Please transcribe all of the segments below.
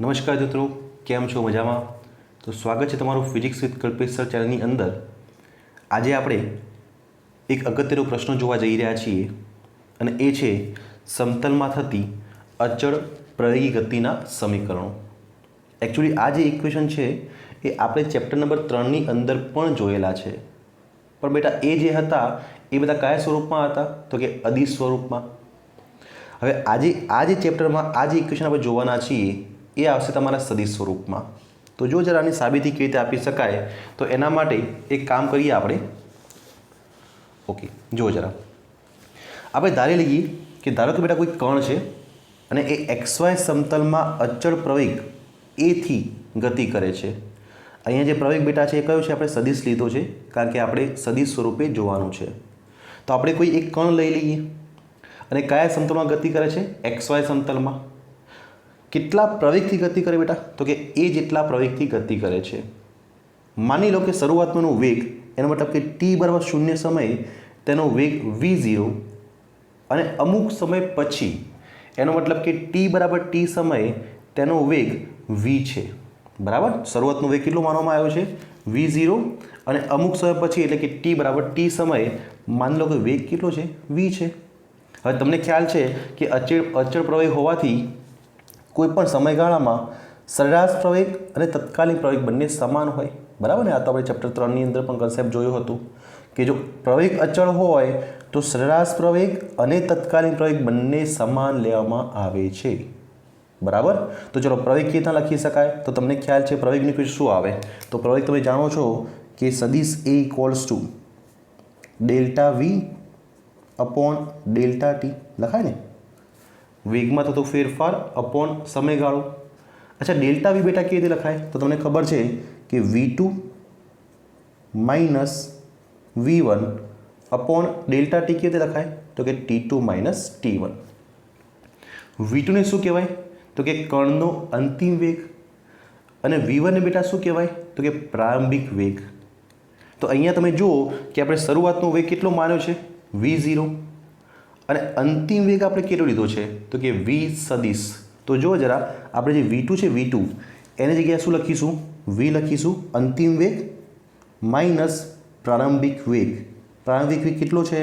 નમસ્કાર મિત્રો, કેમ છો? મજામાં? તો સ્વાગત છે તમારું ફિઝિક્સ વિથ કલ્પેશ સર ચેનલની અંદર. આજે આપણે એક અગત્યનો પ્રશ્ન જોવા જઈ રહ્યા છીએ અને એ છે સમતલમાં થતી અચળ પ્રવેગી ગતિના સમીકરણો. એકચ્યુઅલી આ જે ઇક્વેશન છે એ આપણે ચેપ્ટર નંબર 3ની અંદર પણ જોયેલા છે, પણ બેટા એ જે હતા એ બધા કયા સ્વરૂપમાં હતા? તો કે અદિશ સ્વરૂપમાં. હવે આજે આ જે ચેપ્ટરમાં આ જે ઇક્વેશન આપણે જોવાના છીએ એ આવશે તમારા સદિશ સ્વરૂપમાં. તો જો જરા આની સાબિતી કેવી રીતે આપી શકાય તો એના માટે એક કામ કરીએ આપણે. ઓકે, જુઓ જરા, આપણે ધારી લઈએ કે ધારો કે બેટા કોઈ કણ છે અને એ XY સમતલમાં અચળ પ્રવેગ એથી ગતિ કરે છે. અહીંયા જે પ્રવેગ બેટા છે એ કયો છે? આપણે સદિશ લીધો છે કારણ કે આપણે સદિશ સ્વરૂપે જોવાનું છે. તો આપણે કોઈ એક કણ લઈ લઈએ અને કયા સમતલમાં ગતિ કરે છે? XY સમતલમાં. કેટલા પ્રવેગથી ગતિ કરે બેટા? તો કે એ જેટલા પ્રવેગથી ગતિ કરે છે. માની લો કે શરૂઆતમાંનો વેગ, એનો મતલબ કે t બરાબર 0 સમયે તેનો વેગ v0 અને અમુક સમય પછી એનો મતલબ કે t બરાબર t સમયે તેનો વેગ v છે. બરાબર, શરૂઆતનો વેગ કેટલો માનવામાં આવ્યો છે? v0 અને અમુક સમય પછી એટલે કે t બરાબર t સમયે માની લો કે વેગ કેટલો છે? v છે. હવે તમને ખ્યાલ છે કે અચળ પ્રવેગ હોવાથી કોઈ પણ સમયગાળામાં સરેરાશ પ્રવેગ અને તત્કાલીન પ્રવેગ બંને સમાન હોય. બરાબર ને? આ તો આપણે ચેપ્ટર 3ની અંદર પણ કન્સેપ્ટ જોયું હતું કે જો પ્રવેગ અચળ હોય તો સરેરાશ પ્રવેગ અને તત્કાલીન પ્રવેગ બંને સમાન લેવામાં આવે છે. બરાબર, તો ચલો પ્રવેગ કેવી રીતના લખી શકાય? તો તમને ખ્યાલ છે પ્રવેગની કોઈ શું આવે? તો પ્રવેગ તમે જાણો છો કે સદિશ A equals to delta V upon delta T લખાય ને? વેગમાં થતો ફેરફાર અપોન સમયગાળો. અચ્છા, ડેલ્ટા વી બેટા કેવી રીતે લખાય? તો તમને ખબર છે કે V2 minus V1 upon delta T કેવી રીતે લખાય? તો કે T2 માઇનસ T1. V2 ને શું કહેવાય? તો કે કણનો અંતિમ વેગ. અને V1 ને બેટા શું કહેવાય? તો કે પ્રારંભિક વેગ. તો અહીંયા તમે જુઓ કે આપણે શરૂઆતનો વેગ કેટલો માન્યો છે? V0 અને અંતિમ વેગ આપણે કેટલો લીધો છે? તો કે v સદિશ. તો જો જરા આપણે જે V2 છે V2 એની જગ્યાએ શું લખીશું? v લખીશું અંતિમ વેગ માઇનસ પ્રારંભિક વેગ. પ્રારંભિક વેગ કેટલો છે?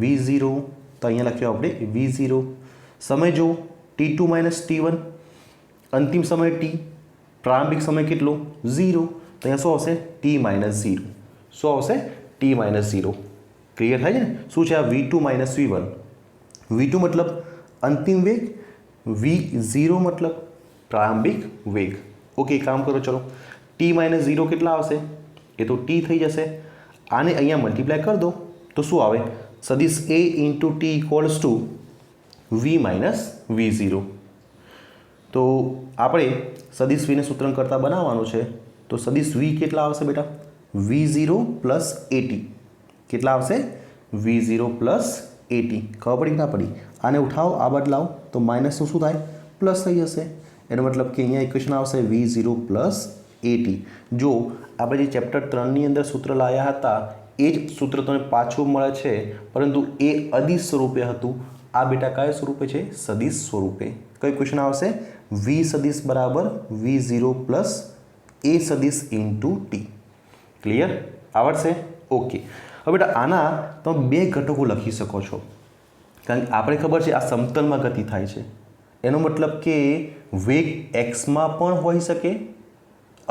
v0. તો અહીંયા લખ્યો આપણે v0. સમય જો T2 માઇનસ T1, અંતિમ સમય t, પ્રારંભિક સમય કેટલો? 0. તો અહીંયા શું આવશે? t minus 0. શું આવશે? t minus 0. ક્લિયર થાય છે ને? શું છે આ? V2 minus V1. V2 મતલબ અંતિમ વેગ, V0 મતલબ પ્રારંભિક વેગ. ઓકે, કામ કરો ચલો. t માઇનસ 0 કેટલા આવશે? એ તો t થઈ જશે. આને અહીંયા મલ્ટીપ્લાય કરી દો તો શું આવે? સદિશ A into t equals to V minus V0. તો આપણે સદિશ Vને સૂત્રણ કરતાં બનાવવાનું છે. તો સદિશ V કેટલા આવશે બેટા? V0 plus AT. કેટલા આવશે? V0 plus AT. ખબર પડી ના પડી? આને ઉઠાવો, આ બદલાવો તો માઇનસનું શું થાય? પ્લસ થઈ જશે. એનો મતલબ કે અહીંયા ઇક્વેશન આવશે V0 પ્લસ AT. જો આપણે જે ચેપ્ટર 3ની અંદર સૂત્ર લાવ્યા હતા એ જ સૂત્ર તમને પાછું મળે છે, પરંતુ એ અદિશ સ્વરૂપે હતું. આ બેટા કયા સ્વરૂપે છે? સદિશ સ્વરૂપે. કઈ ઇક્વેશન આવશે? V સદિશ બરાબર V0 પ્લસ A સદિશ ઇન્ટુ T. ક્લિયર? આવડશે? ઓકે. હવે બેટા આના તમે બે ઘટકો લખી શકો છો, કારણ કે આપણે ખબર છે આ સમતલમાં ગતિ થાય છે. એનો મતલબ કે વેગ એક્સમાં પણ હોઈ શકે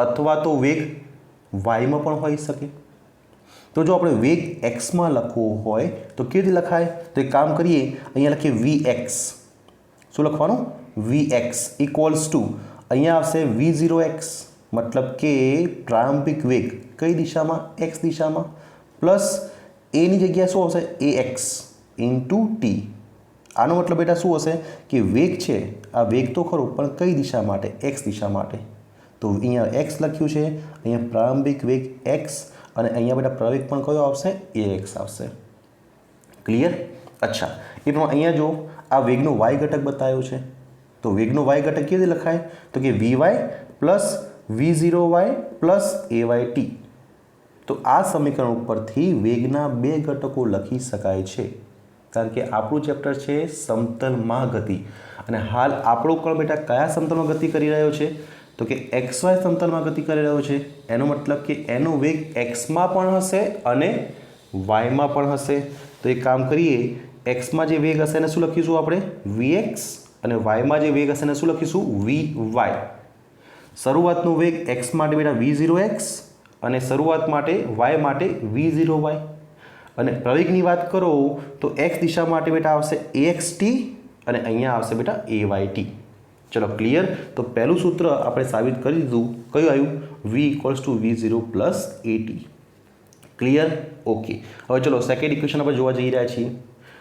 અથવા તો વેગ વાયમાં પણ હોઈ શકે. તો જો આપણે વેગ એક્સમાં લખવો હોય તો કેવી રીતે લખાય? તો એક કામ કરીએ, અહીંયા લખીએ Vx. શું લખવાનું? Vx ઇક્વલ્સ ટુ અહીંયા આવશે V0x, મતલબ કે પ્રારંભિક વેગ કઈ દિશામાં? x દિશામાં. પ્લસ એની જગ્યાએ શું આવશે? ax into t. આનો મતલબ બેટા શું હશે? કે વેગ છે, આ વેગ તો ખરો પણ કઈ દિશા માટે? x દિશા માટે. તો અહીંયા x લખ્યું છે, અહીંયા પ્રારંભિક વેગ x અને અહીંયા બેટા પ્રવેગ પણ કયો આવશે? ax આવશે. ક્લિયર? અચ્છા, એ પણ અહીંયા જો આ વેગનો y ઘટક બતાવ્યો છે. તો વેગનો y ઘટક કેવી રીતે લખાય? તો કે vy plus v0y plus ayt. તો આ સમીકરણ ઉપરથી વેગના બે ઘટકો લખી શકાય છે. કારણ કે આપણું ચેપ્ટર છે સમતલમાં ગતિ, અને હાલ આપણો કણ બેટા કયા સમતલમાં ગતિ કરી રહ્યો છે? તો કે XY સમતલમાં ગતિ કરી રહ્યો છે. એનો મતલબ કે એનો વેગ એક્સમાં પણ હશે અને વાયમાં પણ હશે. તો એક કામ કરીએ, એક્સમાં જે વેગ હશે એને શું લખીશું આપણે? Vx, અને વાયમાં જે વેગ હશે એને શું લખીશું? Vy. શરૂઆતનો વેગ એક્સ માટે બેટા V0x અને શરૂઆત માટે વાય માટે V0y. અને પ્રવેગની વાત કરો તો એક્સ દિશા માટે બેટા આવશે AXT અને અહીંયા આવશે બેટા AYT. ચલો ક્લિયર. તો પહેલું સૂત્ર આપણે સાબિત કરી દીધું. કયું આવ્યું? V = V0 + AT. Clear? Okay. હવે ચલો સેકન્ડ ઇક્વેશન આપણે જોવા જઈ રહ્યા છીએ.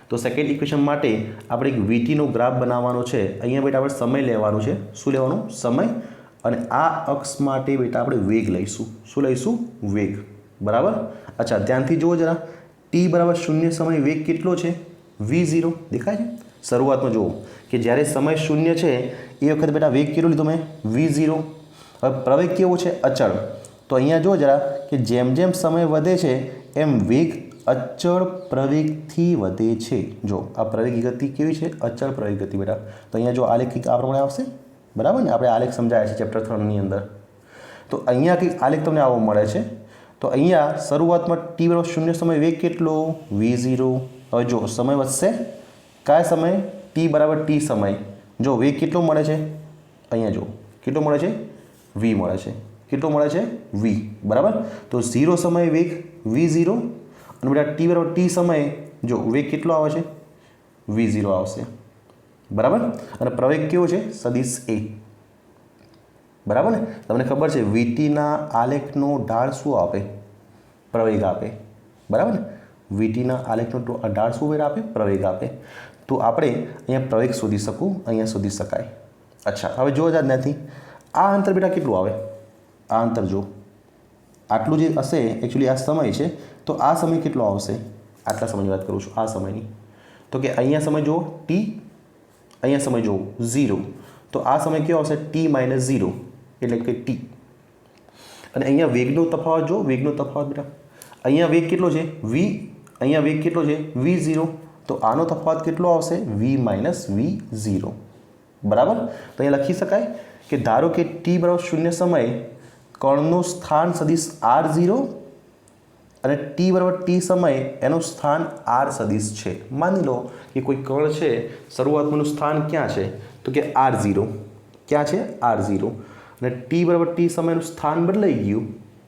તો સેકન્ડ ઇક્વેશન માટે આપણે એક VTનો ગ્રાફ બનાવવાનો છે. અહીંયા બેટા આપણે સમય લેવાનો છે. શું લેવાનું? સમય. અને આ અક્ષ માટે બેટા આપણે વેગ લઈશું. શું લઈશું? વેગ. બરાબર. અચ્છા, ધ્યાનથી જુઓ જરા. t = 0 સમય વેગ કેટલો છે? V0. દેખાય છે? શરૂઆતમાં જુઓ કે જ્યારે સમય 0 છે એ વખતે બેટા વેગ કેટલો લીધો મેં? V0. હવે પ્રવેગ કેવો છે? અચળ. તો અહીંયા જો જરા કે જેમ જેમ સમય વધે છે એમ વેગ અચળ પ્રવેગથી વધે છે. જો આ પ્રવેગી ગતિ કેવી છે? અચળ પ્રવેગ ગતિ બેટા. તો અહીંયા જો આલેખ કંઈક આ પ્રમાણે આવશે. બરાબર ને? આપણે આલેખ સમજાયા છે ચેપ્ટર 3ની અંદર. તો અહીંયા કંઈક આલેખ તમને આવો મળે છે. તો અહીંયા શરૂઆતમાં t = 0 સમય વેગ કેટલો? V0. હવે જો સમય વધશે, કયા સમય? t = t સમય. જો વેગ કેટલો મળે છે? અહીંયા જો કેટલો મળે છે? v મળે છે. કેટલો મળે છે? v. બરાબર. તો 0 સમય વેગ V0 અને બેટા t = t સમયે જો વેગ કેટલો આવે છે? V0 આવશે. બરાબર. અને પ્રવેગ કેવો છે? સદિશ A. બરાબર ને? તમને ખબર છે VTના આલેખનો ઢાળ શું આપે? પ્રવેગ આપે. બરાબર ને? VTના આલેખનો ઢાળ શું આપે? પ્રવેગ આપે. તો આપણે અહીંયા પ્રવેગ શોધી શકું, અહીંયા શોધી શકાય. અચ્છા, હવે જો ત્યાંથી આ અંતર બેટા કેટલું આવે? આ અંતર જો આટલું જે હશે એકચ્યુઅલી આ સમય છે. તો આ સમય કેટલો આવશે? આટલા સમયની વાત કરું છું, આ સમયની. તો કે અહીંયા સમય જુઓ t, અહીંયા સમય જુઓ 0. તો આ સમય કેવો આવશે? t - 0 એટલે કે t. અને અહીંયા વેગનો તફાવત જો, વેગનો તફાવત બેટા અહીંયા વેગ કેટલો છે? v. અહીંયા વેગ કેટલો છે? V0. તો આનો તફાવત કેટલો આવશે? v - V0. બરાબર. તો અહીંયા લખી શકાય કે ધારો કે t = 0 સમયે કણનું સ્થાન સદિશ r0 અને t = t સમયે એનું સ્થાન r સદિશ છે. માની લો કે કોઈ કણ છે, શરૂઆતનું સ્થાન ક્યાં છે? તો કે r0. ક્યાં છે? r0. અને t = t સમયનું સ્થાન બદલાઈ ગયું.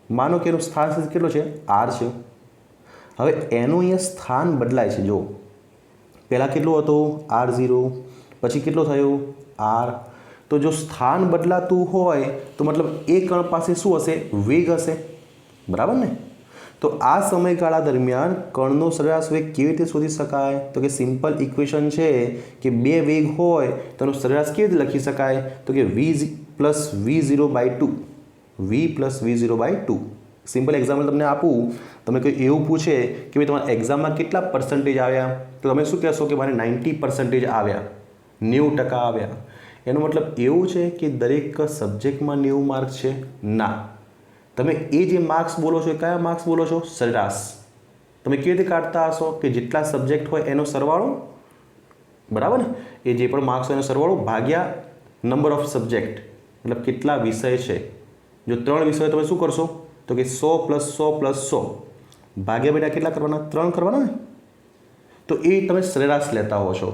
માનો કે એનું સ્થાન સદિશ કેટલો છે? r છે. હવે એનું અહીંયા સ્થાન બદલાય છે. જો પહેલાં કેટલો હતો? r0. પછી કેટલો થયો? r. તો જો સ્થાન બદલાતું હોય તો મતલબ એ કણ પાસે શું હશે? વેગ હશે. બરાબર ને? તો આ સમયગાળા દરમિયાન કણનો સરેરાશ વેગ કેવી રીતે શોધી શકાય? તો કે સિમ્પલ ઇક્વેશન છે કે બે વેગ હોય તો એનો સરેરાશ કેવી રીતે લખી શકાય? તો કે v + V0/2. v + V0/2. Simple example તમને આપું. તમે કોઈ એવું પૂછે કે ભાઈ તમારા એક્ઝામમાં કેટલા % આવ્યા? તો તમે શું કહેશો કે મારે 90% આવ્યા, 90% આવ્યા. એનો મતલબ એવું છે કે દરેક સબ્જેક્ટમાં 90 માર્ક છે? ના. તમે એ જે માર્ક્સ બોલો છો એ કયા માર્ક્સ બોલો છો? સરેરાશ. તમે કેવી રીતે કાઢતા હશો કે જેટલા સબ્જેક્ટ હોય એનો સરવાળો, બરાબર ને? એ જે પણ માર્ક્સ હોય એનો સરવાળો ભાગ્યા નંબર ઓફ સબ્જેક્ટ, મતલબ કેટલા વિષય છે. જો 3 વિષય તમે શું કરશો? તો કે 100 + 100 + 100 ભાગ્યા બેટા કેટલા કરવાના? 3 કરવાના ને? તો એ તમે સરેરાશ લેતા હો છો.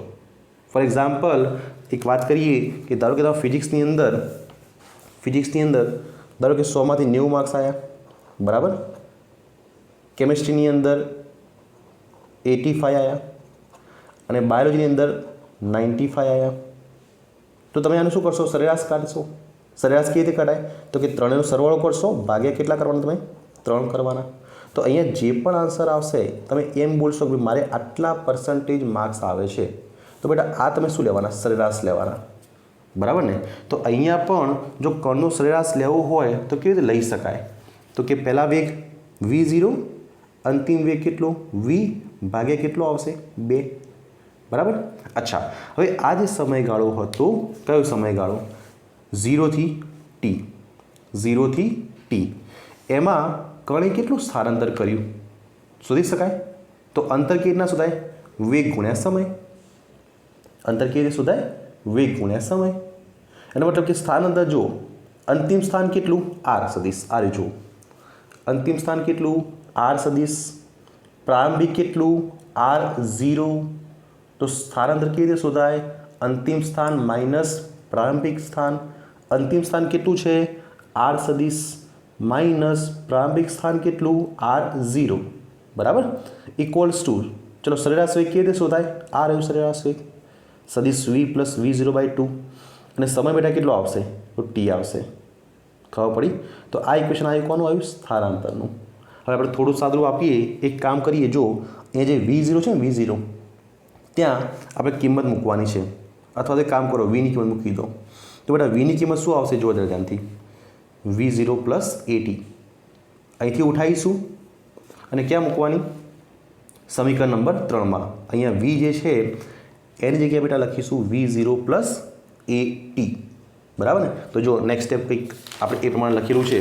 ફોર એક્ઝામ્પલ એક વાત કરીએ કે ધારો કે તમે ફિઝિક્સની અંદર ધારો કે 100માંથી 90 માર્ક્સ આવ્યા. બરાબર. કેમિસ્ટ્રીની અંદર 85 આવ્યા અને બાયોલોજીની અંદર 95 આવ્યા. તો તમે આનું શું કરશો? સરેરાશ કાઢશો. સરેરાશ કેવી રીતે કઢાય? તો કે 3નો સરવાળો કરશો, ભાગ્યા કેટલા કરવાના? તમે 3 કરવાના. તો અહીંયા જે પણ આન્સર આવશે તમે એમ બોલશો કે મારે આટલા % માર્ક્સ આવે છે. તો બેટા આ તમે શું લેવાના? સરેરાશ લેવાના. બરાબર ને? તો અહીંયા પણ જો કણનો સરેરાશ લેવો હોય તો કેવી રીતે લઈ શકાય? તો કે પહેલા વેગ V0, અંતિમ વેગ કેટલો? v ભાગ્યા કેટલો આવશે? 2. બરાબર. અચ્છા, હવે આ જે સમયગાળો હતો, કયો સમયગાળો? 0 થી t. 0 થી t. એમાં કણે કેટલું સ્થાનાંતર કર્યું? શોધી શકાય? તો અંતર કેવી રીતના શોધાય? વેગ ગુણ્યા સમય. અંતર કેવી રીતે શોધાય? વેગ ગુણ્યા સમય. એનો મતલબ કે સ્થાન અંતર જો અંતિમ સ્થાન કેટલું? આર સદીશ. આ જો અંતિમ સ્થાન કેટલું? આર સદીશ. પ્રારંભિક કેટલું? R0. તો સ્થાન અંતર કેવી રીતે શોધાય? અંતિમ સ્થાન માઇનસ પ્રારંભિક સ્થાન. અંતિમ સ્થાન કેટલું છે? આર સદીશ માઇનસ પ્રારંભિક સ્થાન કેટલું? R0. બરાબર ઇક્વલ્સ ટુ, ચલો સરેરાશ વેગ કેવી રીતે શોધાય? આ રહ્યું સરેરાશ વેગ સદીશ V પ્લસ V0/2 અને સમય બેટા કેટલો આવશે? તો T આવશે. ખબર પડી? તો આ ઇક્વેશન આવ્યું કોનું? આવ્યું સ્થાનાંતરનું. હવે આપણે થોડું સાદું આપીએ, એક કામ કરીએ. જો અહીંયા જે V0 છે ને V0 ત્યાં આપણે કિંમત મૂકવાની છે, અથવા તો કામ કરો Vની કિંમત મૂકી દો. તો બેટા Vની કિંમત શું આવશે? જો ધ્યાનથી V0 પ્લસ AT અહીંથી ઉઠાવીશું અને ક્યાં મૂકવાની? સમીકરણ નંબર 3માં. અહીંયા V જે છે એની જગ્યાએ બેટા લખીશું V0 પ્લસ AT. બરાબર ને? તો જો નેક્સ્ટ સ્ટેપ કંઈક આપણે એ પ્રમાણે લખેલું છે.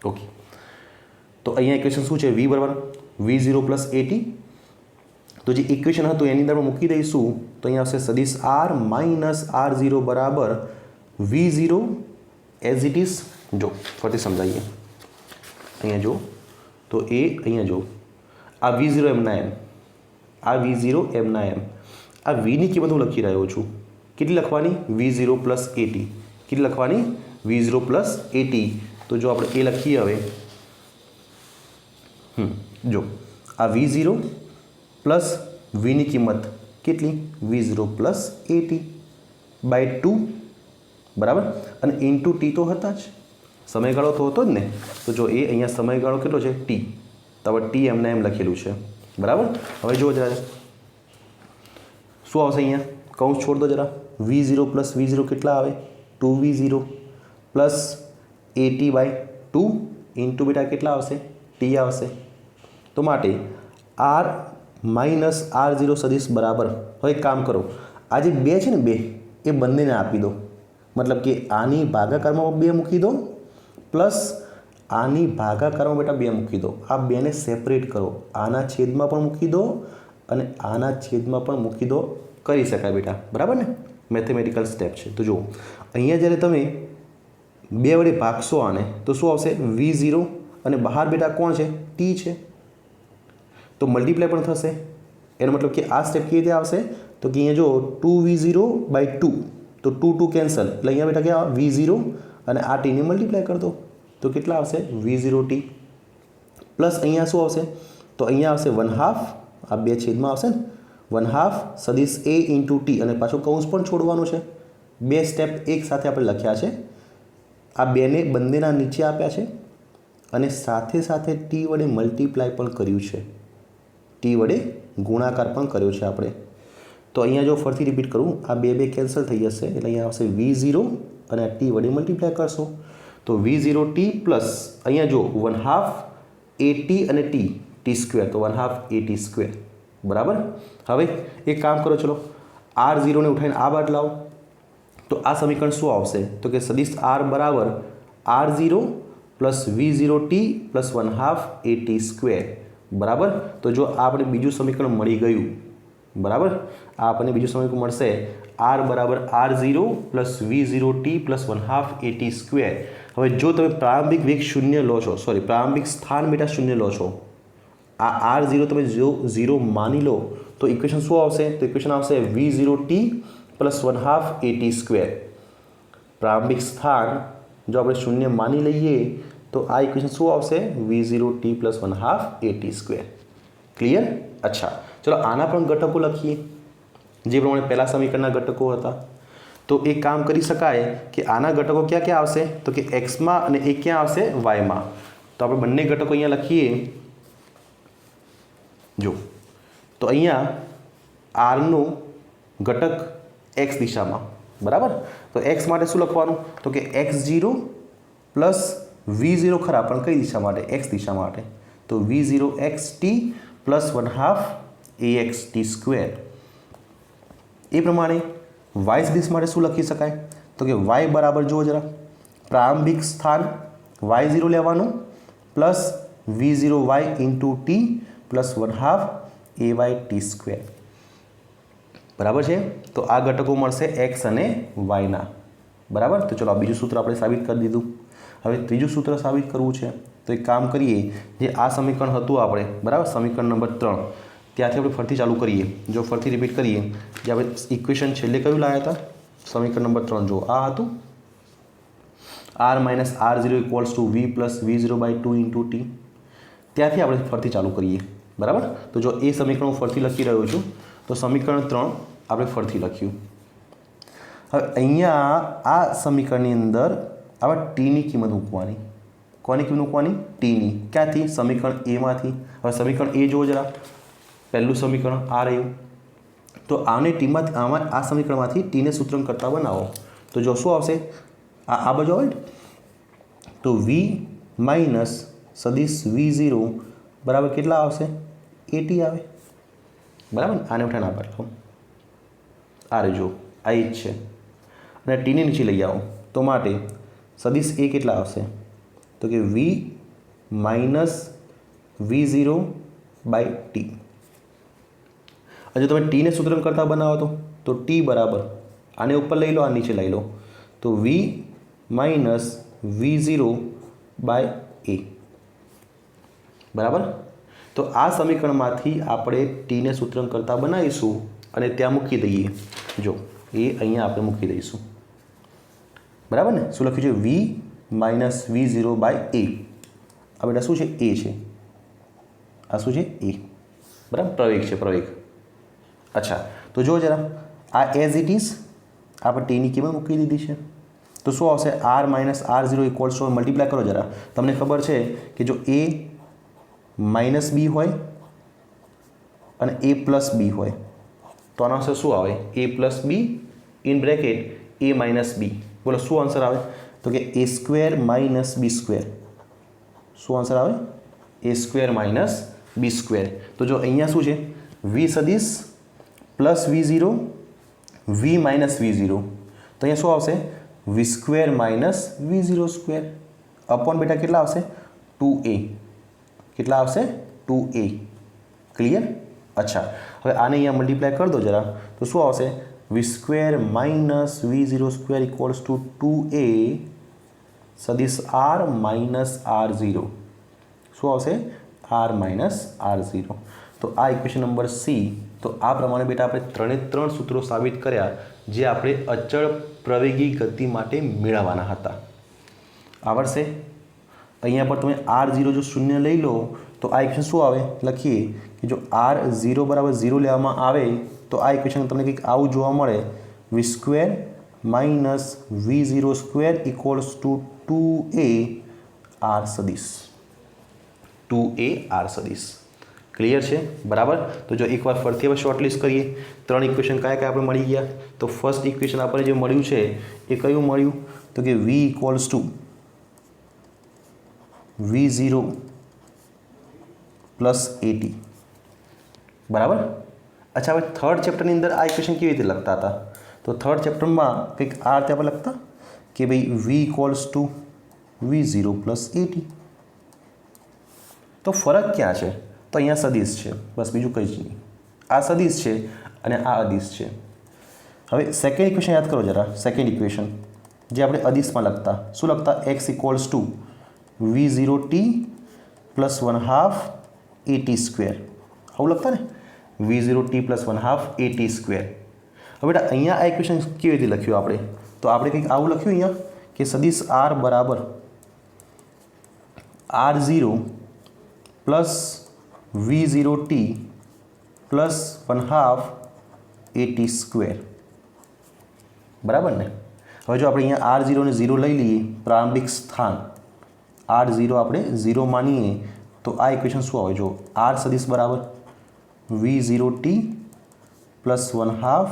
ઓકે, તો અહીંયા ઇક્વેશન શું છે? V બરાબર V0 પ્લસ AT. તો જે ઇક્વેશન હતું એની અંદર મૂકી દઈશું. તો અહીંયા આવશે સદીશ R માઇનસ R0 બરાબર V0 એઝ ઇટ ઇઝ. જો ફરીથી સમજાવીએ. અહીંયા જો તો એ અહીંયા જો આ V0 એમના એમ, આ V0 એમના એમ, આ Vની કિંમત હું લખી રહ્યો છું. કેટલી લખવાની? V0 plus AT. કેટલી લખવાની? V0 plus AT. તો જો આપણે એ લખીએ હવે, જો આ V0 પ્લસ Vની કિંમત કેટલી? V0 plus AT/2. બરાબર, અને ઇન્ટુ T તો હતા જ, સમયગાળો તો હતો જ ને. તો જો એ અહીંયા સમયગાળો કેટલો છે? T. તો હવે T એમને એમ લખેલું છે. બરાબર, હવે જુઓ જરા શું આવશે અહીંયા? કૌંસ છોડ દો જરા. V0 પ્લસ V0 કેટલા આવે? 2V0 પ્લસ AT/2 ઇન્ટુ બેટા કેટલા આવશે? T આવશે. તો માટે R માઇનસ R0 સદીશ બરાબર. હવે એક કામ કરો, આ જે બે છે ને બે, એ બંનેને આપી દો. મતલબ કે આની ભાગાકારમાં 2 મૂકી દો પ્લસ આની ભાગાકારમાં બેટા 2 મૂકી દો. આ બેને સેપરેટ કરો. આના છેદમાં પણ મૂકી દો અને આના છેદમાં પણ મૂકી દો. કરી શકાય બેટા. બરાબર ને? મેથેમેટિકલ સ્ટેપ છે. તો જુઓ અહીંયા જ્યારે તમે 2 વડે ભાગશો આને તો શું આવશે? V0 અને બહાર બેટા કોણ છે? T છે. તો મલ્ટીપ્લાય પણ થશે. એનો મતલબ કે આ સ્ટેપ કેવી રીતે આવશે? તો કે અહીંયા જો 2V0/2, તો 2 કેન્સલ, એટલે અહીંયા બેટા કે V0 અને આ Tને મલ્ટીપ્લાય કરી દો. તો કેટલા આવશે? V0T પ્લસ અહીંયા શું આવશે? તો અહીંયા આવશે 1/2, આ બે છેદમાં આવશે ને, 1/2 સદીશ A ઇન્ટુ T, અને પાછું કૌંસ પણ છોડવાનું છે. બે સ્ટેપ એક સાથે આપણે લખ્યા છે. આ બેને બંનેના નીચે આપ્યા છે અને સાથે સાથે T વડે મલ્ટીપ્લાય પણ કર્યું છે. T વડે ગુણાકાર પણ કર્યો છે આપણે. તો અહીંયા જો ફરીથી રિપીટ કરું, આ બે કેન્સલ થઈ જશે, એટલે અહીંયા આવશે V0 અને આ T વડે મલ્ટીપ્લાય કરશો તો V0T પ્લસ અહીંયા જો 1/2 AT અને T સ્ક્વેર, તો 1/2 AT². બરાબર. હવે એક કામ કરો, ચલો R0ને ઉઠાવીને આ બાદ લાવો. તો આ સમીકરણ શું આવશે? તો કે સદીશ R બરાબર R0 plus V0T plus 1/2 AT². બરાબર. તો જો આપણે બીજું સમીકરણ મળી ગયું. બરાબર, આ આપણને બીજું સમીકરણ મળશે R બરાબર R0 plus V0T plus 1/2 AT². હવે જો તમે પ્રારંભિક વેગ 0 લો છો, સોરી પ્રારંભિક સ્થાન બેટા 0 લો છો, આ R0 તમે જો 0 માની લો તો ઇક્વેશન શું આવશે? તો ઇક્વેશન આવશે V0T પ્લસ 1/2 AT². પ્રારંભિક સ્થાન જો આપણે 0 માની લઈએ તો આ ઇક્વેશન શું આવશે? V0T plus 1/2 AT². ક્લિયર? અચ્છા, ચલો આના પણ ઘટકો લખીએ જે પ્રમાણે પહેલા સમીકરણના ઘટકો હતા. તો એક કામ કરી શકાય કે આના ઘટકો ક્યાં ક્યાં આવશે? તો કે એક્સમાં અને એક ક્યાં આવશે? વાયમાં. તો આપણે બંને ઘટકો અહીંયા લખીએ. જો તો અહીંયા આરનું ઘટક એક્સ દિશામાં. બરાબર. તો એક્સ માટે શું લખવાનું? તો કે x0 પ્લસ V0 ખરા, પણ કઈ દિશા માટે? એક્સ દિશા માટે. તો V0xt પ્લસ 1/2 AXT². એ પ્રમાણે વાય સદીશ માટે શું લખી શકાય? તો કે y બરાબર જુઓ જરા, પ્રારંભિક સ્થાન y0 લેવાનું plus V0y into T plus 1/2 AY/t². બરાબર છે. તો આ ઘટકો મળશે એક્સ અને વાયના. બરાબર. તો ચલો આ બીજું સૂત્ર આપણે સાબિત કરી દીધું. હવે ત્રીજું સૂત્ર સાબિત કરવું છે. તો એક કામ કરીએ, જે આ સમીકરણ હતું આપણે, બરાબર, સમીકરણ નંબર 3, ત્યાંથી આપણે ફરીથી ચાલુ કરીએ. જો ફરીથી રિપીટ કરીએ, જે આપણે ઇક્વેશન છેલ્લે કયું લાવ્યા હતા, સમીકરણ નંબર 3, જો આ હતું, r minus r0 equals to v plus v0/2 into t. ત્યાંથી આપણે ફરીથી ચાલુ કરીએ. બરાબર. તો જો એ સમીકરણ હું ફરીથી લખી રહ્યો છું, તો સમીકરણ 3 આપણે ફરીથી લખ્યું. હવે અહીંયા આ સમીકરણની અંદર આવા ટીની કિંમત મૂકવાની. કોની કિંમત મૂકવાની? ટીની. ક્યાંથી? સમીકરણ એમાંથી. હવે સમીકરણ એ જુઓ જરા, પહેલું સમીકરણ આ રહ્યું. તો આને ટીમાં આ સમીકરણમાંથી ટીને સૂત્રણ કરતા બનાવો. તો જો શું આવશે? આ બાજુ આવે. તો v માઇનસ સદિશ v0 બરાબર કેટલા આવશે? AT આવે. બરાબર. આને ઉઠા ના પાડો. આ જો આ જ છે, અને ટીને નીચે લઈ આવો. તો માટે સદિશ એ કેટલા આવશે? તો કે v માઇનસ v0/t. જો તમે ટીને સૂત્રણ કરતા બનાવો તો t બરાબર આને ઉપર લઈ લો, આ નીચે લઈ લો, તો v માઇનસ v0/a. બરાબર. તો આ સમીકરણમાંથી આપણે ટીને સૂત્રણ કરતા બનાવીશું અને ત્યાં મૂકી દઈએ. જો એ અહીંયા આપણે મૂકી દઈશું. બરાબર ને. શું લખ્યું છે? v minus v0/a. આ બેટા શું છે? એ છે. આ શું છે? એ. બરાબર. પ્રવેગ છે, પ્રવેગ. અચ્છા, તો જો જરા આ એઝ ઇટ ઇઝ આપણે ટીની કિંમત મૂકી દીધી છે. તો શું આવશે? r minus r0 equals to, multiply કરો જરા. તમને ખબર છે કે જો a માઇનસ બી હોય અને a પ્લસ બી હોય તો આનો આન્સર શું આવે? a plus B in bracket a minus B. બોલો શું આન્સર આવે? તો કે a² માઇનસ b². શું આન્સર આવે? a² minus b². તો જો અહીંયા શું છે? v સદિશ plus v0 v minus v0. તો અહીંયા શું આવશે? v² minus v0². અપોન બેટા કેટલા આવશે? 2a. કેટલા આવશે? 2a. ક્લિયર? અચ્છા, હવે આને અહીંયા મલ્ટીપ્લાય કરી દો જરા. તો શું આવશે? v² minus v0² equals to 2a સદિશ r માઇનસ r0. શું આવશે? r minus r0. તો આ ઇક્વેશન નંબર સી. તો આ પ્રમાણે બેટા આપણે 3 સૂત્રો સાબિત કર્યા, જે આપણે અચળ પ્રવેગી ગતિ માટે મેળવવાના હતા. આવડશે? અહીંયા પર તમે r0 જો શૂન્ય લઈ લો તો આ ઇક્વેશન શું આવે? લખીએ કે જો r0 બરાબર 0 લેવામાં આવે તો આ ઇક્વેશન તમને કંઈક આવું જોવા મળે. v² minus v0² equals to 2a r સદિશ. 2a r સદિશ. ક્લિયર છે? બરાબર. તો જો એકવાર ફરીથી હવે શોર્ટલિસ્ટ કરીએ. 3 ઇક્વેશન કયા કયા આપણે મળી ગયા? તો ફર્સ્ટ ઇક્વેશન આપણે જે મળ્યું છે એ કયું મળ્યું? તો કે v equals to v0 plus AT. બરાબર. અચ્છા, હવે થર્ડ ચેપ્ટરની અંદર આ ઇક્વેશન કેવી રીતે લખતા હતા? તો થર્ડ ચેપ્ટરમાં કંઈક આ રીતે આપણે લખતા કે ભાઈ v equals to v0 plus AT. તો ફરક ક્યાં છે? તો અહીંયા સદિશ છે, બસ બીજું કંઈ જ નહીં. આ સદિશ છે અને આ અદિશ છે. હવે સેકન્ડ ઇક્વેશન યાદ કરો જરા. સેકન્ડ ઇક્વેશન જે આપણે અદિશમાં લખતા, શું લખતા? x equals to v0t plus 1/2 AT². આવું લખતા ને, v0t પ્લસ 1/2 AT². હવે બેટા અહીંયા આ ઇક્વેશન કેવી રીતે લખ્યું આપણે? તો આપણે કંઈક આવું લખ્યું અહીંયા કે સદિશ r બરાબર r0 plus v0t plus 1/2 AT². બરાબર ને. હવે જો આપણે અહીંયા r0 ને 0 લઈ લઈએ, પ્રારંભિક સ્થાન r0 આપણે 0 માનીએ તો આ ઇક્વેશન શું આવે? જો r સદિશ બરાબર v0t પ્લસ 1/2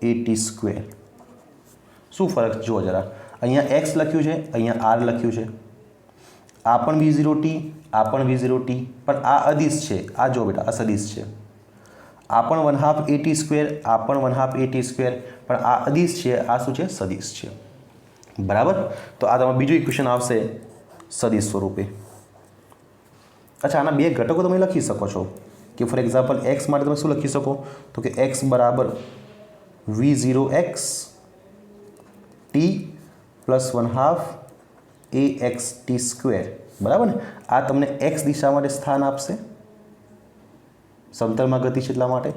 AT². શું ફરક જુઓ જરા. અહીંયા x લખ્યું છે, અહીંયા r લખ્યું છે. આ પણ v0t, આ પણ v0t, પણ આ અદિશ છે. આ જો બેટા આ સદિશ છે. આ પણ 1/2 AT², આ પણ 1/2 AT², પણ આ અદિશ છે, આ શું છે? સદિશ છે. બરાબર. તો આ તમારું બીજું ઇક્વેશન આવશે સદિશ સ્વરૂપે. अच्छा, આના બે ઘટકો તમે લખી શકો છો કે ફોર એક્ઝામ્પલ એક્સ માટે તમે શું લખી શકો તો કે એક્સ બરાબર v0 x T plus 1/2 ax T square, બરાબર ને? આ તમને એક્સ દિશા માટે સ્થાન આપશે, સમતલમાં ગતિ છે એટલા માટે.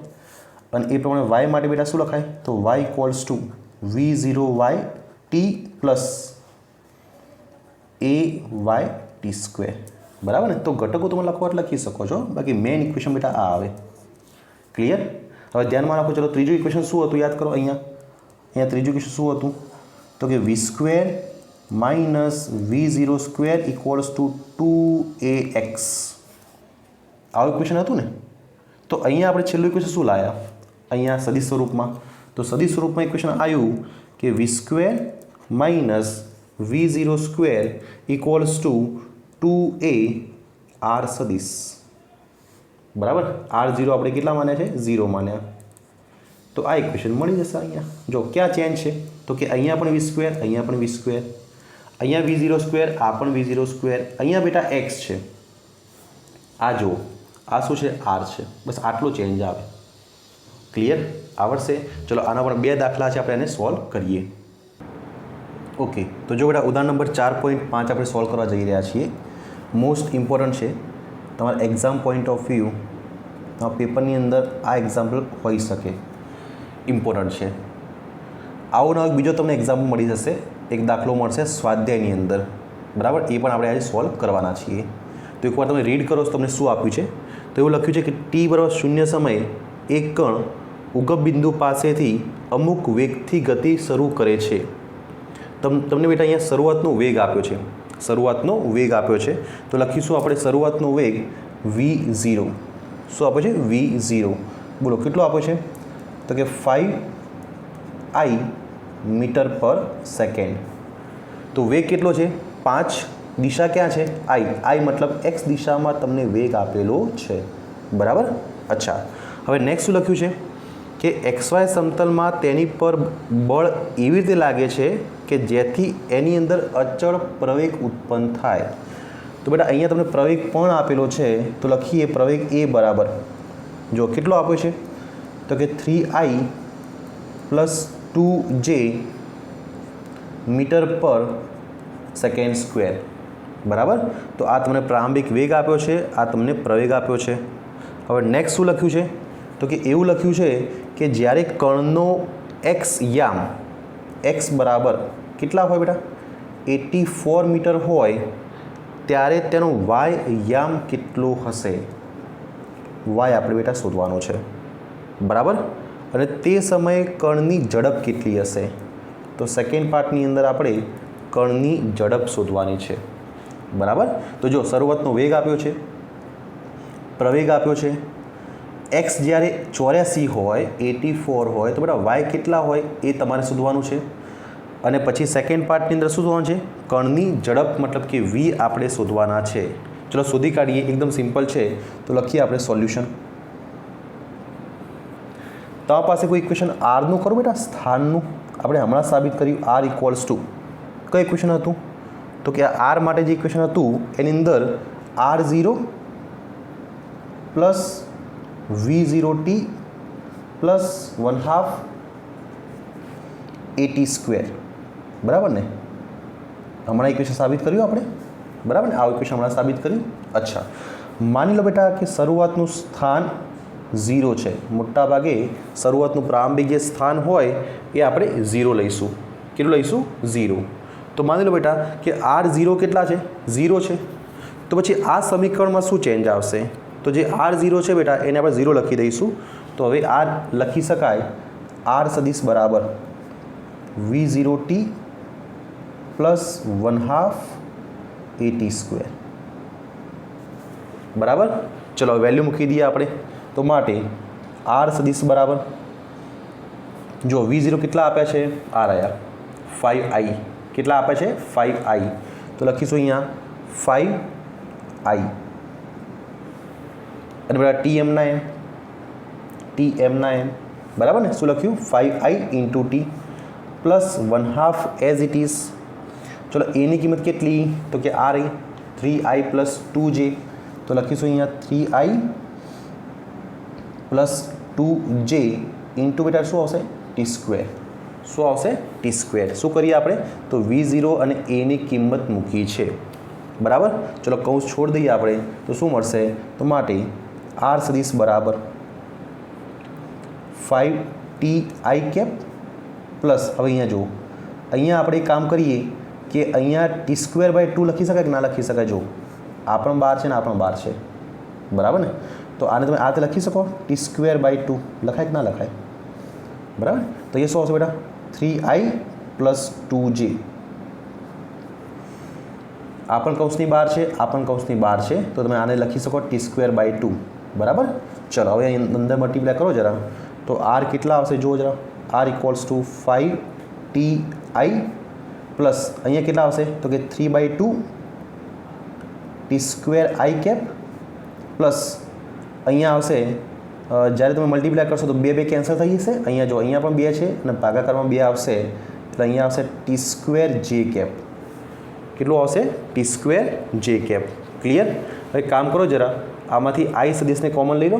અને એ પ્રમાણે વાય માટે બેટા શું લખાય તો Y equals to v0 y T plus a y T square, બરાબર ને? તો ઘટકો તમે લખો એટલે લખી શકો છો, બાકી મેઇન ઇક્વેશન બેટા આ આવે. ક્લિયર? હવે ધ્યાનમાં રાખો. ચલો ત્રીજું ઇક્વેશન શું હતું યાદ કરો. અહીંયા ત્રીજું ઇક્વેશન શું હતું તો કે V square minus v0 square equals to 2ax, આવું ઇક્વેશન હતું ને. તો અહીંયા આપણે છેલ્લું ઇક્વેશન શું લાયા અહીંયા સદિશ સ્વરૂપમાં, તો સદિશ સ્વરૂપમાં ઇક્વેશન આવ્યું કે V square minus v0 square equals to 2a R સદિશ, બરાબર. r0 આપણે કેટલા માન્યા છે 0 માન્યા. તો આ ઇક્વેશન મળી જશે. અહીંયા જો ક્યાં ચેન્જ છે તો કે અહીંયા પણ વી સ્ક્વેર, અહીંયા પણ વી સ્ક્વેર, અહીંયા v0 સ્ક્વેર, આ પણ v0 સ્ક્વેર, અહીંયા બેટા x છે, આ જુઓ આ શું છે r છે, બસ આટલો ચેન્જ આવે. ક્લિયર? આવડશે? ચલો આના પર બે દાખલા છે, આપણે એને સોલ્વ કરીએ. ઓકે, તો જો બેટા ઉદાહરણ નંબર 4.5 આપણે સોલ્વ કરવા જઈ રહ્યા છીએ. મોસ્ટ ઇમ્પોર્ટન્ટ છે તમારા એક્ઝામ પોઈન્ટ ઓફ વ્યૂ, પેપરની અંદર આ એક્ઝામ્પલ હોઈ શકે, ઇમ્પોર્ટન્ટ છે. આવો નવો બીજો તમને એક્ઝામ્પલ મળી જશે, એક દાખલો મળશે સ્વાધ્યાયની અંદર, બરાબર. એ પણ આપણે આજે સોલ્વ કરવાના છીએ. તો એકવાર તમે રીડ કરો તો તમને શું આપ્યું છે તો એવું લખ્યું છે કે ટી બરાબર 0 સમયે એક કણ ઉગમ બિંદુ પાસેથી અમુક વેગથી ગતિ શરૂ કરે છે. તમને બેટા અહીંયા શરૂઆતનો વેગ આપ્યો છે, શરૂઆતનો વેગ આપ્યો છે, તો લખીશું આપણે શરૂઆતનો વેગ v0. શું આપ્યો છે v0, બોલો કેટલો આપ્યો છે તો કે 5i મીટર પર સેકન્ડ. તો વેગ કેટલો છે 5, દિશા ક્યાં છે i મતલબ x દિશામાં તમને વેગ આપેલો છે, બરાબર. અચ્છા, હવે નેક્સ્ટ શું લખ્યું છે કે xy સમતલમાં તેની પર બળ એવી રીતે લાગે છે કે જેથી એની અંદર અચળ પ્રવેગ ઉત્પન્ન થાય. તો બેટા અહીંયા તમને પ્રવેગ પણ આપેલો છે, તો લખીએ પ્રવેગ એ બરાબર જો કેટલો આપ્યો છે તો કે 3i પ્લસ 2j મીટર પર સેકન્ડ સ્ક્વેર, બરાબર. તો આ તમને પ્રારંભિક વેગ આપ્યો છે, આ તમને પ્રવેગ આપ્યો છે. હવે નેક્સ્ટ શું લખ્યું છે તો કે એવું લખ્યું છે કે જ્યારે કણનો એક્સ યામ એક્સ બરાબર કેટલા હોય બેટા 84 મીટર હોય ત્યારે તેનો વાય યામ કેટલો હશે, વાય આપણે બેટા શોધવાનો છે, બરાબર. અને તે સમયે કણની ઝડપ કેટલી હશે તો સેકન્ડ પાર્ટની અંદર આપણે કણની ઝડપ શોધવાની છે, બરાબર. તો જો શરૂઆતનો વેગ આપ્યો છે, પ્રવેગ આપ્યો છે, એક્સ જ્યારે 84 હોય 84 હોય તો બેટા વાય કેટલા હોય એ તમારે શોધવાનું છે. અને પછી સેકન્ડ પાર્ટની અંદર શું શોધવાનું છે કણની ઝડપ મતલબ કે v આપણે શોધવાના છે. ચલો શોધી કાઢીએ, એકદમ સિમ્પલ છે. તો લખીએ આપણે સોલ્યુશન. તમારી પાસે કોઈ ઇક્વેશન આરનું ખરું બેટા સ્થાનનું, આપણે હમણાં સાબિત કર્યું આર ઇક્વલ્સ ટુ કઈ ઇક્વેશન હતું તો કે આર માટે જે ઇક્વેશન હતું એની અંદર r0 plus v0t plus 1/2 at square, બરાબર ને? હમણાં ઇક્વેશન સાબિત કર્યું આપણે, બરાબર ને? આ ઇક્વેશન હમણાં સાબિત કર્યું. અચ્છા, માની લો બેટા કે શરૂઆતનું સ્થાન 0 છે, મોટા ભાગે શરૂઆતનું પ્રારંભિક જે સ્થાન હોય એ આપણે 0 લઈશું. કેટલું લઈશું 0. તો માની લો બેટા કે r0 કેટલા છે 0 છે, તો પછી આ સમીકરણમાં શું ચેન્જ આવશે તો જે r0 છે બેટા એને આપણે 0 લખી દઈશું. તો હવે આ લખી શકાય r સદિશ બરાબર v0t પ્લસ 1/2 at સ્ક્વેર, બરાબર. ચલો વેલ્યુ મૂકી દઈએ આપણે. તો માટે r સદિશ બરાબર જો v0 કેટલા આપ્યા છે r આયા 5i, કેટલા આપ્યા છે 5i, તો લખીશું અહીંયા 5i અને બેટા tm ના m, બરાબર ને? શું લખ્યું 5i into t plus 1/2 as it is. ચલો એની કિંમત કેટલી તો કે r 3i પ્લસ 2j, तो लखीशुं अहींया 3i प्लस 2j इंटू बेटा शुं आवशे टी स्क्वेर। शुं आवशे टी स्क्वेर। शुं करीए आपणे तो v0 અને a ની કિંમત મૂકી છે बराबर। चलो कौंस छोड़ दईए आपणे तो शुं मळशे तो माटे r सदिश बराबर 5ti कैप प्लस हवे अहींया जो अहींया आपणे काम करीए कि अहींया टी स्क्वेर बाय 2 लखी शकाय कि ना लखी शकाय। जो आ पण 12 छे ने आ पण 12 छे बराबर ने। तो आने तमे आ लखी सको टी स्क्वेर बाय 2 लखाय कि ना लखाय बराबर। तो ये शुं आवशे बेटा 3i प्लस 2j। आ पण कौंसनी बहार छे आ पण कौंसनी बहार छे तो तमे आने लखी सको टी स्क्वेर बाय 2 बराबर। चलो हवे अंदर मल्टीप्लाय करो जरा तो आर केटला आवशे जो जरा are equals to 5ti plus अहींया केटला आवशे तो कि 3/2 टी स्क्वेर आई कैप प्लस अहींया आवशे જ્યારે તમે મલ્ટીપ્લાય કરશો તો બે કેન્સલ થઈ જશે। અહીંયા જો અહીંયા પણ 2 છે અને ભાગાકારમાં 2 આવશે એટલે અહીંયા આવશે ટી સ્ક્વેર જે કેપ। કેટલું આવશે T square J cap. Clear. હવે કામ કરો જરા આમાંથી આઈ સદિશને કોમન લઈ લો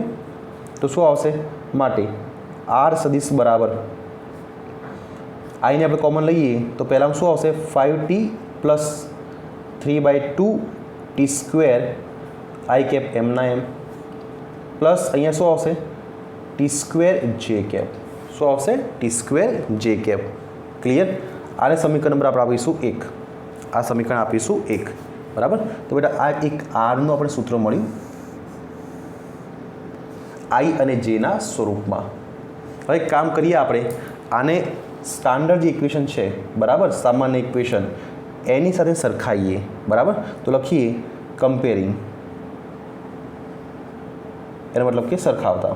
તો શું આવશે માટે આર સદિશ બરાબર આઈને આપણે કોમન લઈએ તો પહેલાં શું આવશે 5t પ્લસ 3/2 ટી સ્ક્વેર आई कैप एमना एम प्लस अहींया शुं आवशे टी स्क्वेर जे कैप। शुं आवशे टी स्क्वेर जे कैप। क्लियर। आने समीकरण नंबर આપણે આપીશું 1। આ સમીકરણ આપીશું 1 બરાબર। તો બેટા આ એક r નું આપણે સૂત્ર મળ્યું i અને j ના સ્વરૂપમાં। હવે કામ કરીએ આપણે આને સ્ટાન્ડર્ડ જે ઇક્વેશન છે બરાબર સામાન્ય ઇક્વેશન એની સાથે સરખાઈએ બરાબર। તો લખીએ કમ્પેરિંગ एनो मतलब कि सरखावता।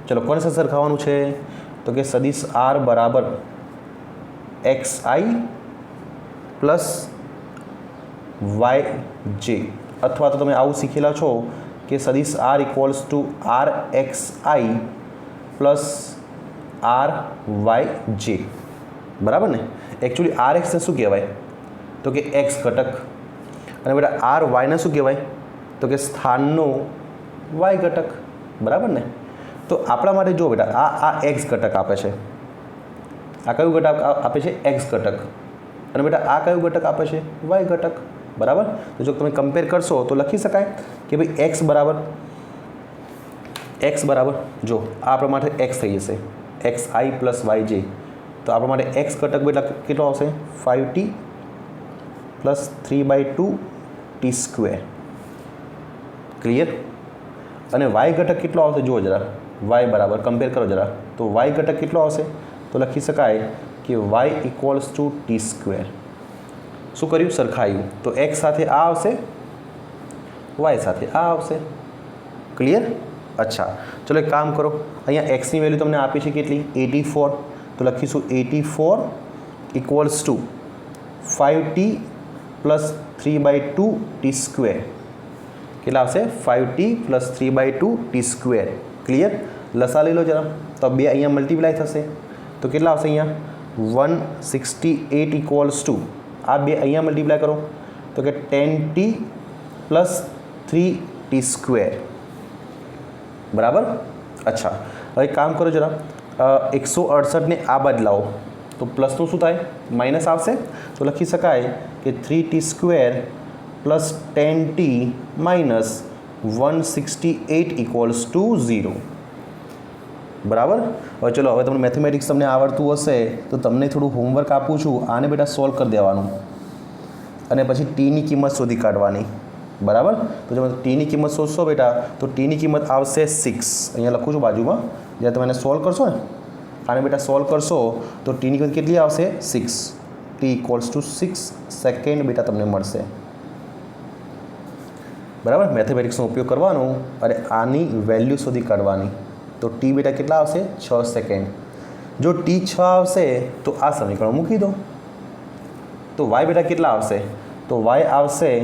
चलो कोने से सरखावानुं छे तो कि सदिश आर बराबर xi प्लस yj अथवा तो तमे आवुं शीखेला छो कि सदिश R equals to R xi plus R yj बराबर ने। एक्चुअली आर एक्स ने शुं कहेवाय तो कि एक्स घटक અને બેટા આર વાયને શું કહેવાય તો કે સ્થાનનો વાય ઘટક બરાબર ને। તો આપણા માટે જો બેટા આ એક્સ ઘટક આપે છે આ કયું ઘટક આપે છે એક્સ ઘટક અને બેટા આ કયું ઘટક આપે છે વાય ઘટક બરાબર। તો જો તમે કમ્પેર કરશો તો લખી શકાય કે ભાઈ એક્સ બરાબર જો આ આપણા માટે એક્સ થઈ જશે એક્સ આઈ પ્લસ વાય જે। તો આપણા માટે એક્સ ઘટક બેટા કેટલો આવશે 5t plus 3/2 T square. Clear. અને y ઘટક કેટલો આવશે જો જરા y બરાબર કમ્પેર કરો જરા તો y ઘટક કેટલો આવશે તો લખી શકાય કે y equals to T square. શું કર્યું સરખાયું તો x સાથે આ આવશે y સાથે આ આવશે। ક્લિયર। अच्छा चलो एक काम करो અહીંયા x ની વેલ્યુ તમને આપી છે કેટલી 84 તો લખીશું 84 equals to 5t plus 3/2 T square કેટલા આવશે 5t plus 3/2 T square. Clear. લસા લઈ લો જરા તો બે અહીંયા મલ્ટીપ્લાય થશે તો કેટલા આવશે અહીંયા 168 ઇક્વલ્સ ટુ આ બે અહીંયા મલ્ટીપ્લાય કરો તો કે 10t प्लस 3t स्क्वेर बराबर। अच्छा હવે કામ કરો જરા 168 ને આ બાદ લાવો तो प्लस तो शू थाय माइनस आवशे तो लखी शकाय कि 3t square plus 10t minus 168 equals to 0 बराबर। હવે ચલો હવે તમને મેથેમેટિક્સ તમને આવડતું હશે તો તમને થોડું હોમવર્ક આપું છું આને બેટા સોલ્વ કરી દેવાનું અને પછી t ની કિંમત શોધી કાઢવાની બરાબર। તો જો t ની કિંમત શોધશો બેટા તો t ની કિંમત આવશે 6 અહીંયા લખું છું બાજુમાં જ્યારે તમે એને સોલ્વ કરશો ને आने बेटा सोल्व करशो तो टी की कितनी आवशे 6 टी इक्वल्स टू 6 सेकेंड बेटा तमने मळशे बराबर। मैथमेटिक्सनो उपयोग करवानो अरे आनी वेल्यू शोधी काढवानी तो टी बेटा कितना आवशे 6 सेकेंड। जो टी 6 आवशे तो आ समीकरण मूकी दो तो वाय बेटा कितना आवशे तो वाय आवशे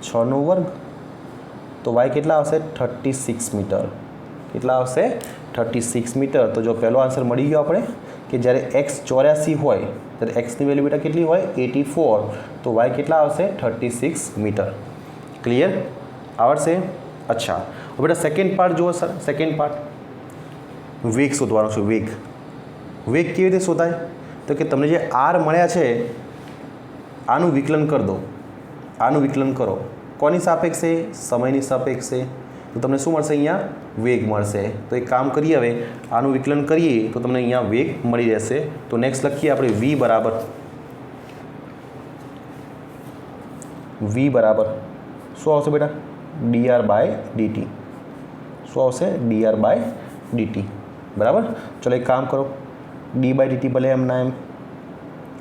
6 નો વર્ગ तो वाय कितना आवशे 36 मीटर। कितना आवशे 36 मीटर। तो जो पहलो आंसर मળી ગયો આપણે કે જ્યારે એક્સ 84 હોય ત્યારે એક્સની વેલ્યુ બેટા કેટલી હોય 84, તો વાય કેટલા આવશે 36 મીટર. ક્લિયર? આવડશે? અચ્છા, હવે બેટા સેકન્ડ પાર્ટ જુઓ સર. સેકન્ડ પાર્ટ વેગ શોધવાનો છે. વેગ કેવી રીતે શોધાય? તો કે તમને જે આર મળ્યા છે આનું વિકલન કરી દો. આનું વિકલન કરો. કોની સાપેક્ષે? સમયની સાપેક્ષે. તો તમને શું મળશે? અહીંયા વેગ મળશે. તો એક કામ કરીએ, હવે આનું વિકલન કરીએ તો તમને અહીંયા વેગ મળી રહેશે. તો નેક્સ્ટ લખીએ આપણે v બરાબર શું આવશે બેટા? dr/dt. શું આવશે? dr/dt. બરાબર. ચલો એક કામ કરો, d/dt ભલે એમના એમ.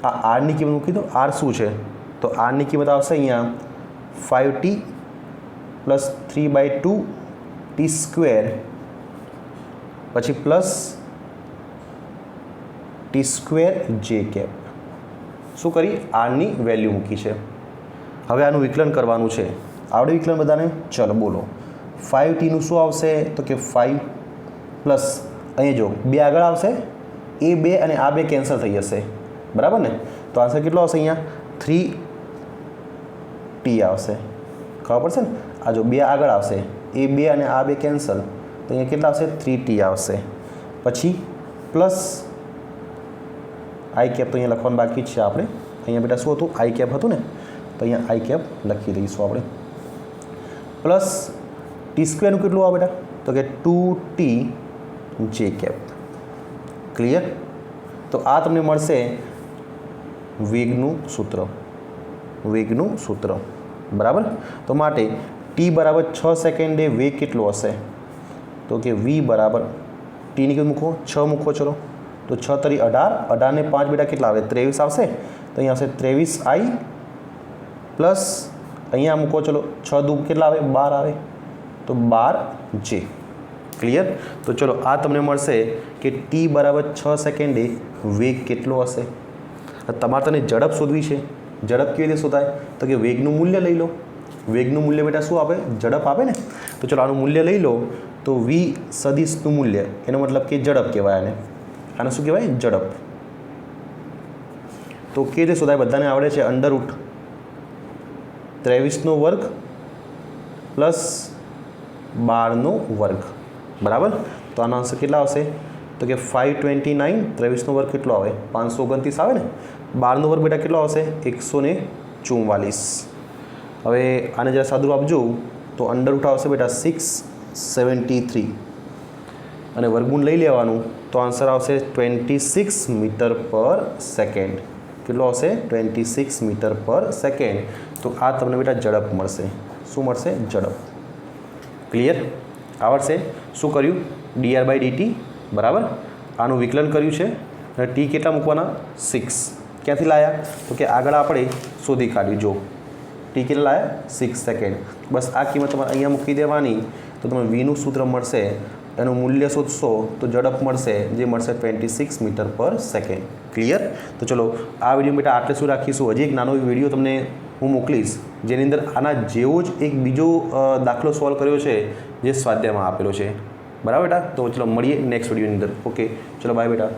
આ આરની કિંમત મૂકી દો. આર શું છે? તો આરની કિંમત આવશે અહીંયા 5t + 3/2 t² પછી પ્લસ t² j કેપ. શું કરી? આરની વેલ્યુ મૂકી છે. હવે આનું વિકલન કરવાનું છે. આવડે વિકલન બધાને? ચલો બોલો. 5tનું શું આવશે? તો કે 5 પ્લસ અહીંયા જો 2 આગળ આવશે, એ 2 અને આ 2 કેન્સલ થઈ જશે. બરાબર ને? તો આન્સર કેટલો આવશે? અહીંયા 3t આવશે. ખબર પડશે ને? આ જો 2 આગળ આવશે, એ 2 અને આ 2 કેન્સલ, તો અહીંયા કેટલા આવશે? 3t આવશે. પછી પ્લસ આઈ કેપ, તો અહીંયા લખવાનું બાકી જ છે આપણે. અહીંયા બેટા શું હતું? આઈ કેપ હતું ને, તો અહીંયા આઈ કેપ લખી દઈશું આપણે. પ્લસ t² નું કેટલું આવે બેટા? તો કે 2t j કેપ. ક્લિયર? તો આ તમને મળશે વેગનું સૂત્ર. વેગનું સૂત્ર. બરાબર. તો માટે t બરાબર 6 સેકન્ડે વેગ કેટલો હશે? તો કે v બરાબર ટીની કિંમત મૂકો, 6 મૂકો. ચલો, તો 6 તરી 18, 18 ને 5 બેટા કેટલા આવે? 23 આવશે. તો અહીંયા આવશે 23i પ્લસ અહીંયા મૂકો. ચલો, 6 દુ કેટલા આવે? 12 આવે. તો 12j. ક્લિયર? તો ચલો આ તમને મળશે કે t બરાબર 6 સેકન્ડે વેગ કેટલો હશે. તમારે તને ઝડપ શોધવી છે. ઝડપ કેવી રીતે શોધાય? તો કે વેગનું મૂલ્ય લઈ લો. વેગનું મૂલ્ય બેટા શું આપે? ઝડપ આપે ને. તો ચલો આનું મૂલ્ય લઈ લો. તો v સદિશનું મૂલ્ય, એનો મતલબ કે ઝડપ કહેવાય આને. આને શું કહેવાય? ઝડપ. તો કેવી રીતે શોધાય? બધાને આવડે છે. √ 23² પ્લસ 12². બરાબર. તો આનો આન્સર કેટલા આવશે? તો કે 529. 23² કેટલો આવે? 529 આવે ને. 12² બેટા કેટલો આવશે? 144. હવે આને જરા સાદું આપજો તો √ આવશે બેટા 673 અને વર્ગમૂળ લઈ લેવાનું, તો આન્સર આવશે 26 મીટર પર સેકન્ડ. કેટલો આવશે? 26 મીટર પર સેકન્ડ. તો આ તમને બેટા ઝડપ મળશે. શું મળશે? ઝડપ. ક્લિયર? આવડશે? શું કર્યું? dr/dt. બરાબર. આનું વિકલન કર્યું છે અને t કેટલા મૂકવાના? 6. ક્યાંથી લાયા? તો કે આગળ આપણે શોધી કાઢ્યું. જો t કેટલા લાયા? 6 સેકન્ડ. બસ આ કિંમત તમારે અહીંયા મૂકી દેવાની, તો તમને vનું સૂત્ર મળશે. એનું મૂલ્ય શોધશો તો ઝડપ મળશે, જે મળશે 26 મીટર પર સેકન્ડ. ક્લિયર? તો ચલો આ વિડીયો બેટા આટલે શું રાખીશું. હજી એક નાનો વિડીયો તમને હું મોકલીશ, જેની અંદર આના જેવો જ એક બીજો દાખલો સોલ્વ કર્યો છે, જે સ્વાધ્યાયમાં આપેલો છે. બરાબર બેટા? તો ચલો મળીએ નેક્સ્ટ વિડીયોની અંદર. ઓકે, ચલો બાય બેટા.